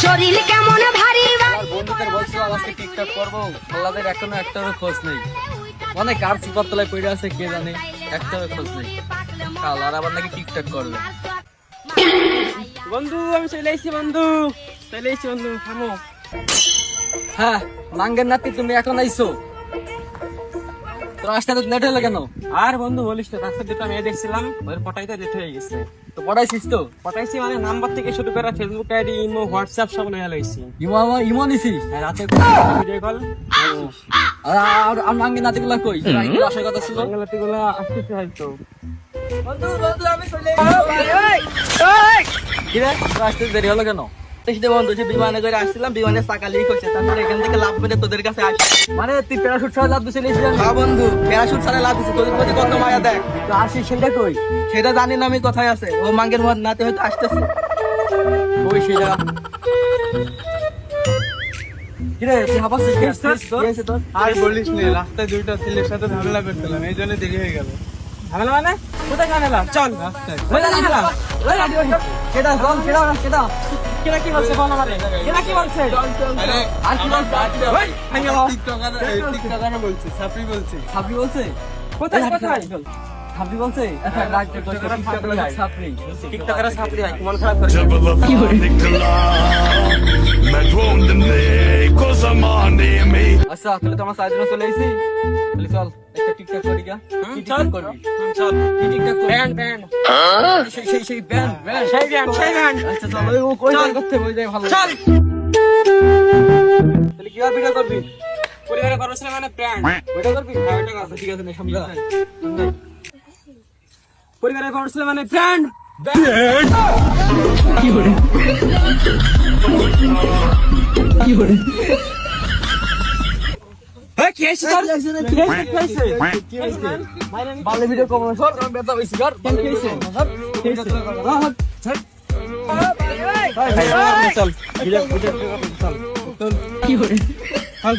শরীর কেমন ভারী বন্ধুদের বলছো আজকে টিকটক করবো, আল্লাদের এখনো একটারও খোঁজ নেই। অনেক কার সুপার তলায় পড়ে আছে কে জানে, একটারও খোঁজ নেই। কাল আর আবার নাকি টিকটক করবে। বন্ধু আমি চলে এসেছি, বন্ধু চলে এসেছি, বন্ধু থামো। হ্যাঁ মাঙ্গের নাতি, তুমি এখন আইছো? তোর আসতে লেট হলো কেন? আর বন্ধু বলিস তো, রাস্তায় দুটো মেয়ে দেখছিলাম, ওদের পটাইতে লেট হয়ে গেছে। তো পড়াইছিস তো? পটাইছি মানে নাম্বার থেকে শুরু করে ফেসবুক আইডি, ইমো, হোয়াটসঅ্যাপ সব নিয়ে লাইছি। ইমো নিছিস? রাতে ভিডিও কল। আর মাঙ্গের নাতিগুলা কই? আসার কথা ছিল। গুলা আসতেছে হয়তো। বন্ধু আমি চলে কিরে, তোর আসতে দেরি হলো কেন? বন্ধু সে বিমানে করে আসছিলাম, বিমানের চাকা লিক হচ্ছে, তারপরে এখান থেকে লাভ মেরে তোদের কাছে আসি। মানে তুই প্যারাশুট ছাড়া লাভ দিছিলিস? হ্যাঁ বন্ধু, প্যারাশুট ছাড়া লাভ দিচ্ছে, তোদের প্রতি কত মায়া দেখ। তো আসিস সেটা কই? সেটা জানি না আমি কোথায় আছে, ও মাঙ্গের মত নাতে হয়তো আসতেছে। কই সেটা? কিরে তুই হাবাসিস কি হয়েছে তোর? আর বলিস নে, রাস্তায় দুইটা ছেলের সাথে ঝামেলা করছিলাম, এই জন্য দেরি হয়ে গেল। ঝামেলা মানে কোথায় ঝামেলা? চল রাস্তায়। সেটা চল, সেটা কেনা কি বলছে বল আমারে, কেনা কি বলছে? আর কি বলছে? টিকটকার বলছে, সাপড়ি বলছে। ছাপড়ি বলছে? কোথায় কোথায়? ছাপড়ি বলছে? আচ্ছা ছাপড়ি। টিকটকাররা ছাত্রী হয়, মন খারাপ করে। جبل نيكولا مدعوم دمني كوزا ماني مي আচ্ছা তাহলে তো আমার সাইজনে চলে আইছি, তাহলে চল একটা টিকটক করি গা। কি চল টিকটক করবি? চল। কি টিকটক করবি? ব্যান্ড ব্যান্ড সেই ব্যান্ড সেই ব্যান্ড। আচ্ছা চল, ও কই যায় করতে বই যায় ভালো। চল। তাহলে কি আর ভিডিও করবি? পরিবারে করছ না মানে ব্যান্ড। ভিডিও করবি? হ্যাঁ ওটা কথা। ঠিক আছে নে সামনে যা। পরিবারে করছ মানে ব্যান্ড। হ্যাঁ খেয়েছি তোর, খেয়েছি। বালে ভিডিও কম না সর, আমার ব্যথা হইছে ঘর। কেন খেয়েছে? চল ভিডিও চল চল কি করে চল